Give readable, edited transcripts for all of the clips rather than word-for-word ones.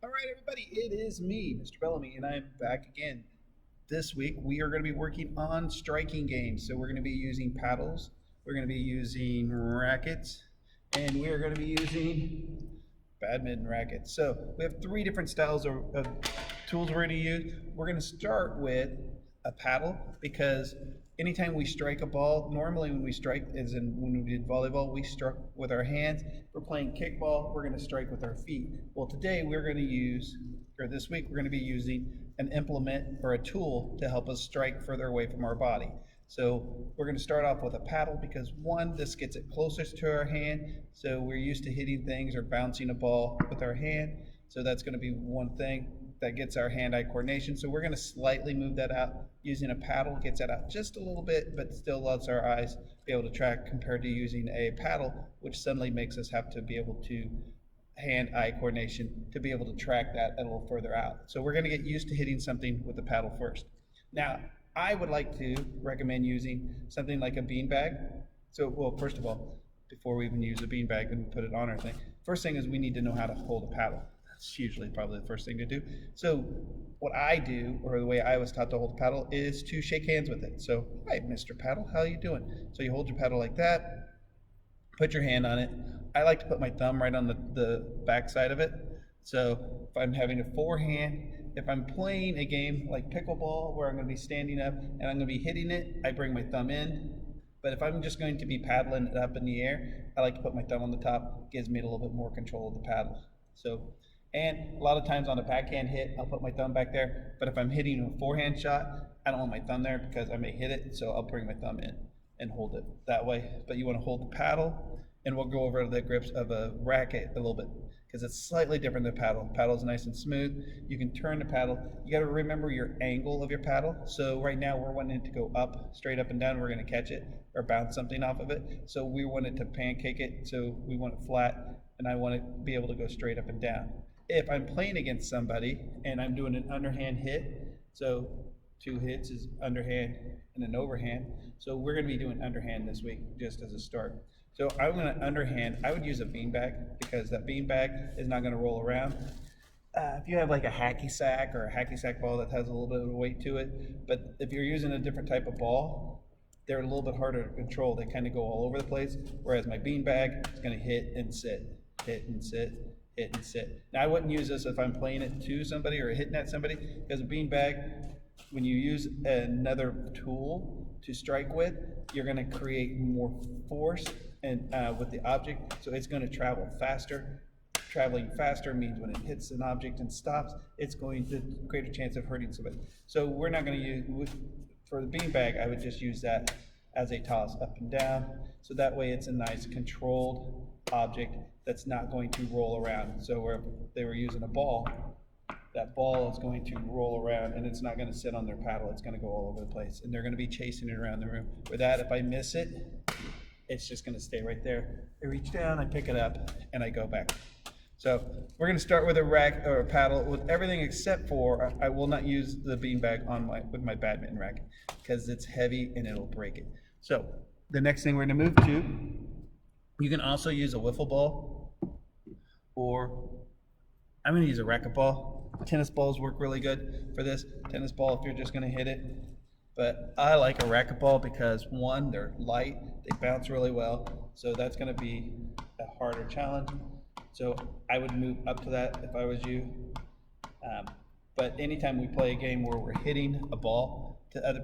All right, everybody, it is me, Mr. Bellamy, and I'm back again. This week, we are going to be working on striking games. So, we're going to be using paddles, we're going to be using rackets, and we are going to be using badminton rackets. So, we have three different styles of tools we're going to use. We're going to start with a paddle because anytime we strike a ball, normally when we strike, as in when we did volleyball, we struck with our hands. If we're playing kickball, we're going to strike with our feet. Well, today we're going to use, or this week, we're going to be using an implement or a tool to help us strike further away from our body. So we're going to start off with a paddle because one, this gets it closest to our hand. So we're used to hitting things or bouncing a ball with our hand. So that's going to be one thing that gets our hand-eye coordination. So we're going to slightly move that out using a paddle, gets that out just a little bit, but still lets our eyes be able to track compared to using a paddle, which suddenly makes us have to be able to hand-eye coordination to be able to track that a little further out. So we're going to get used to hitting something with the paddle first. Now, I would like to recommend using something like a beanbag. So, well, first of all, before we even use a beanbag and put it on our thing, first thing is we need to know how to hold a paddle. That's usually probably the first thing to do. So what I do, or the way I was taught to hold a paddle, is to shake hands with it. So, hi, Mr. Paddle, how are you doing? So you hold your paddle like that, put your hand on it. I like to put my thumb right on the back side of it. So if I'm having a forehand, if I'm playing a game like pickleball where I'm going to be standing up and I'm going to be hitting it, I bring my thumb in. But if I'm just going to be paddling it up in the air, I like to put my thumb on the top. Gives me a little bit more control of the paddle. So, and a lot of times on a backhand hit, I'll put my thumb back there. But if I'm hitting a forehand shot, I don't want my thumb there because I may hit it. So I'll bring my thumb in and hold it that way. But you want to hold the paddle, and we'll go over the grips of a racket a little bit because it's slightly different than paddle. Paddle's nice and smooth. You can turn the paddle. You got to remember your angle of your paddle. So right now we're wanting it to go up, straight up and down. We're going to catch it or bounce something off of it. So we want it to pancake it. So we want it flat, and I want it to be able to go straight up and down. If I'm playing against somebody and I'm doing an underhand hit, so 2 hits is underhand and an overhand. So we're going to be doing underhand this week just as a start. So I'm going to underhand. I would use a beanbag because that beanbag is not going to roll around. If you have like a hacky sack or a hacky sack ball that has a little bit of weight to it, but if you're using a different type of ball, they're a little bit harder to control. They kind of go all over the place, whereas my beanbag is going to hit and sit, hit and sit, hit and sit. Now I wouldn't use this if I'm playing it to somebody or hitting at somebody because a beanbag, when you use another tool to strike with, you're going to create more force and with the object, so it's going to travel faster. Traveling faster means when it hits an object and stops, it's going to greater chance of hurting somebody. So we're not going to use, for the beanbag, I would just use that as a toss up and down, so that way it's a nice controlled object that's not going to roll around. So where they were using a ball, that ball is going to roll around and it's not going to sit on their paddle. It's going to go all over the place and they're going to be chasing it around the room. With that, if I miss it, it's just going to stay right there. I reach down, I pick it up, and I go back. So we're going to start with a rack or a paddle with everything except for I will not use the beanbag on with my badminton racket because it's heavy and it'll break it. So the next thing we're going to move to, you can also use a wiffle ball, or I'm going to use a racquetball. Tennis balls work really good for this. Tennis ball if you're just going to hit it. But I like a racquetball because one, they're light, they bounce really well. So that's going to be a harder challenge. So I would move up to that if I was you. But anytime we play a game where we're hitting a ball to other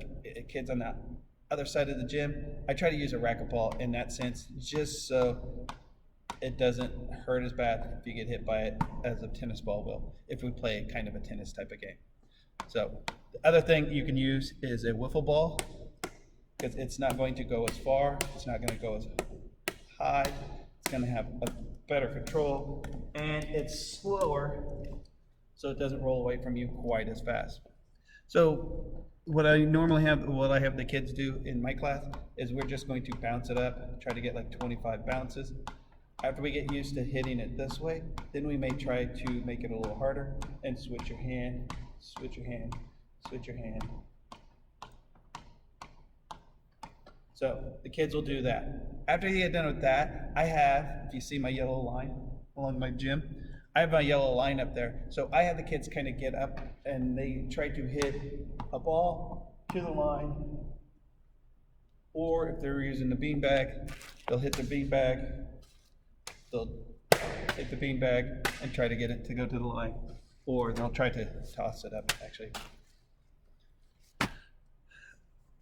kids on the other side of the gym, I try to use a racquetball in that sense, just so it doesn't hurt as bad if you get hit by it as a tennis ball will, if we play kind of a tennis type of game. So the other thing you can use is a wiffle ball because it's not going to go as far, it's not going to go as high, it's going to have a better control, and it's slower, so it doesn't roll away from you quite as fast. So what I have the kids do in my class is we're just going to bounce it up, try to get like 25 bounces. After we get used to hitting it this way, then we may try to make it a little harder and switch your hand, switch your hand, switch your hand. So the kids will do that. After you get done with that, I have, if you see my yellow line along my gym, I have a yellow line up there. So I have the kids kind of get up and they try to hit a ball to the line, or if they're using the beanbag, they'll hit the beanbag, they'll hit the beanbag and try to get it to go to the line, or they'll try to toss it up, actually.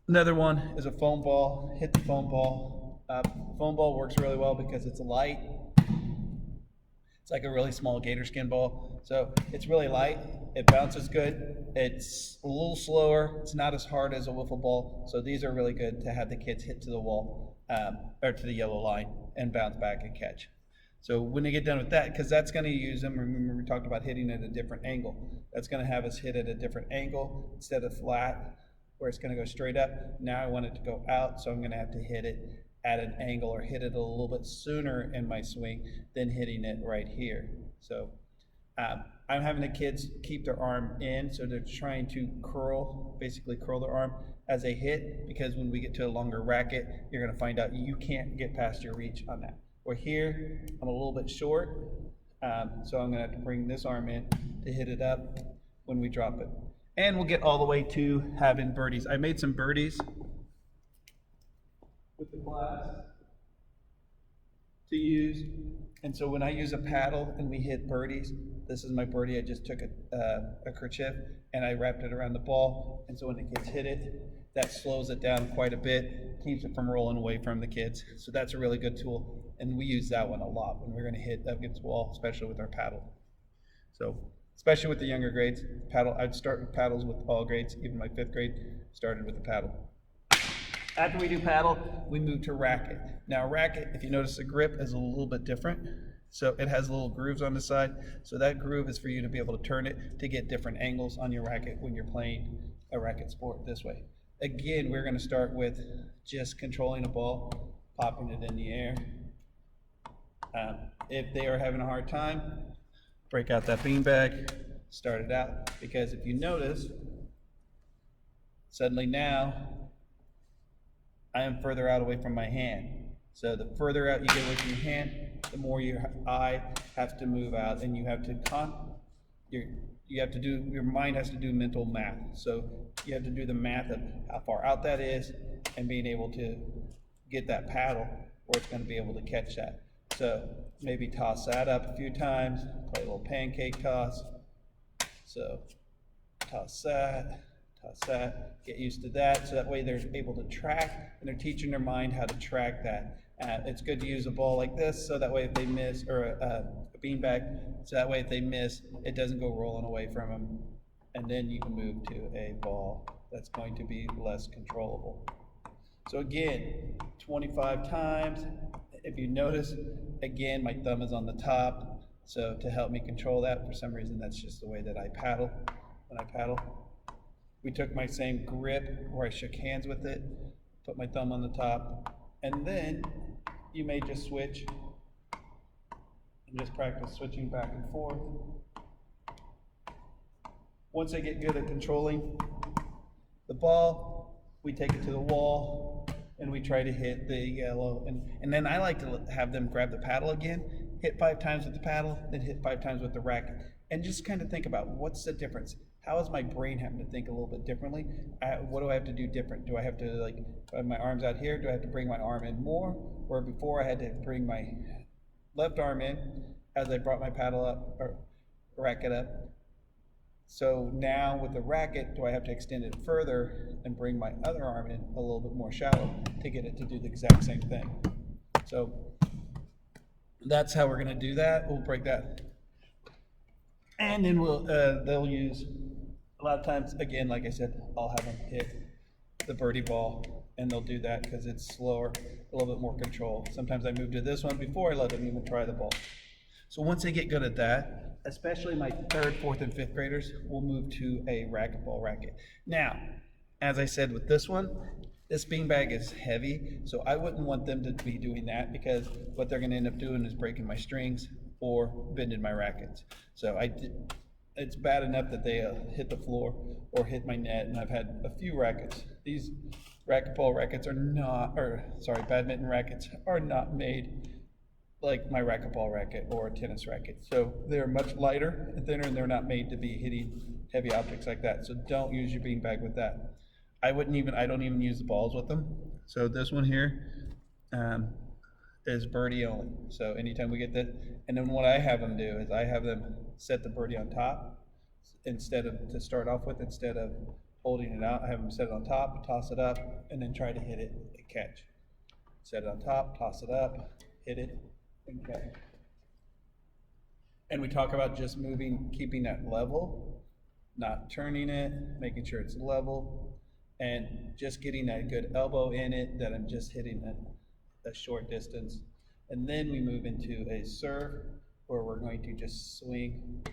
Another one is a foam ball. Hit the foam ball up. Foam ball works really well because it's light. It's like a really small gator skin ball. So it's really light. It bounces good. It's a little slower. It's not as hard as a wiffle ball. So these are really good to have the kids hit to the wall or to the yellow line and bounce back and catch. So when they get done with that, because that's going to use them, remember we talked about hitting at a different angle. That's going to have us hit at a different angle instead of flat, where it's going to go straight up. Now I want it to go out, so I'm going to have to hit it at an angle or hit it a little bit sooner in my swing than hitting it right here. So I'm having the kids keep their arm in, so they're trying to basically curl their arm as they hit, because when we get to a longer racket, you're going to find out you can't get past your reach on that. Or here, I'm a little bit short, so I'm going to have to bring this arm in to hit it up when we drop it. And we'll get all the way to having birdies. I made some birdies with the glass to use. And so when I use a paddle and we hit birdies, this is my birdie. I just took a kerchief and I wrapped it around the ball. And so when the kids hit it, that slows it down quite a bit, keeps it from rolling away from the kids. So that's a really good tool. And we use that one a lot when we're going to hit up against the wall, especially with our paddle. So especially with the younger grades, paddle. I'd start with paddles with all grades. Even my 5th grade started with the paddle. After we do paddle, we move to racket. Now racket, if you notice, the grip is a little bit different. So it has little grooves on the side. So that groove is for you to be able to turn it to get different angles on your racket when you're playing a racket sport this way. Again, we're going to start with just controlling a ball, popping it in the air. If they are having a hard time, break out that beanbag, start it out, because if you notice, suddenly now I am further out away from my hand. So the further out you get away from your hand, the more your eye has to move out, and you have to your mind has to do mental math. So you have to do the math of how far out that is and being able to get that paddle where it's going to be able to catch that. So maybe toss that up a few times, play a little pancake toss. So toss that, get used to that, so that way they're able to track, and they're teaching their mind how to track that. It's good to use a ball like this, so that way if they miss, or a beanbag, so that way if they miss, it doesn't go rolling away from them, and then you can move to a ball that's going to be less controllable. So again, 25 times. If you notice, again, my thumb is on the top, so to help me control that, for some reason, that's just the way that I paddle when I paddle. We took my same grip where I shook hands with it, put my thumb on the top, and then you may just switch and just practice switching back and forth. Once I get good at controlling the ball, we take it to the wall and we try to hit the yellow. And then I like to have them grab the paddle again, hit 5 times with the paddle, then hit 5 times with the racket. And just kind of think about what's the difference. How is my brain having to think a little bit differently? What do I have to do different? Do I have to have my arms out here? Do I have to bring my arm in more? Or before I had to bring my left arm in as I brought my paddle up, or racket up. So now with the racket, do I have to extend it further and bring my other arm in a little bit more shallow to get it to do the exact same thing? So that's how we're going to do that. We'll break that. And then they'll use, a lot of times, again, like I said, I'll have them hit the birdie ball, and they'll do that because it's slower, a little bit more control. Sometimes I move to this one before I let them even try the ball. So once they get good at that, especially my 3rd, 4th, and 5th graders, we'll move to a racquetball racket. Now, as I said with this one, this beanbag is heavy, so I wouldn't want them to be doing that, because what they're going to end up doing is breaking my strings or bending my rackets. So it's bad enough that they hit the floor or hit my net, and I've had a few rackets. These racquetball rackets are not, badminton rackets are not made like my racquetball racket or a tennis racket. So they're much lighter and thinner, and they're not made to be hitting heavy objects like that. So don't use your beanbag with that. I don't even use the balls with them. So this one here is birdie only. So anytime we get that, and then what I have them do is I have them set the birdie on top to start off with, instead of holding it out, I have them set it on top, toss it up, and then try to hit it and catch. Set it on top, toss it up, hit it, and catch. And we talk about just moving, keeping that level, not turning it, making sure it's level, and just getting that good elbow in it, that I'm just hitting a short distance. And then we move into a serve, where we're going to just swing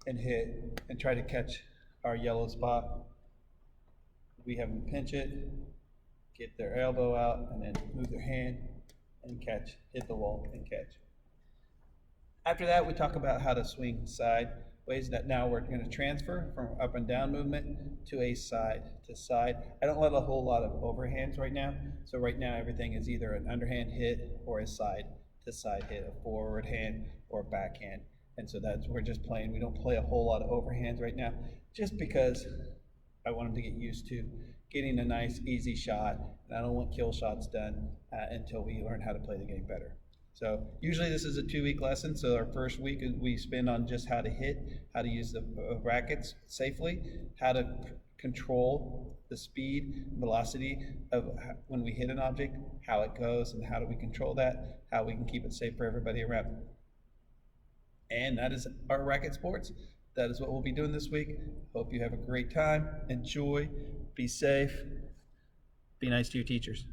and hit and try to catch our yellow spot. We have them pinch it, get their elbow out, and then move their hand and catch, hit the wall and catch. After that, we talk about how to swing side, ways that now we're going to transfer from up and down movement to a side to side. I don't let a whole lot of overhands right now. So right now everything is either an underhand hit or a side to side hit, a forward hand or a backhand. And so we're just playing. We don't play a whole lot of overhands right now, just because I want them to get used to getting a nice easy shot. And I don't want kill shots done until we learn how to play the game better. So usually this is a 2-week lesson. So our first week we spend on just how to hit, how to use the rackets safely, how to control the speed, velocity of when we hit an object, how it goes, and how do we control that, how we can keep it safe for everybody around. And that is our racket sports. That is what we'll be doing this week. Hope you have a great time. Enjoy. Be safe. Be nice to your teachers.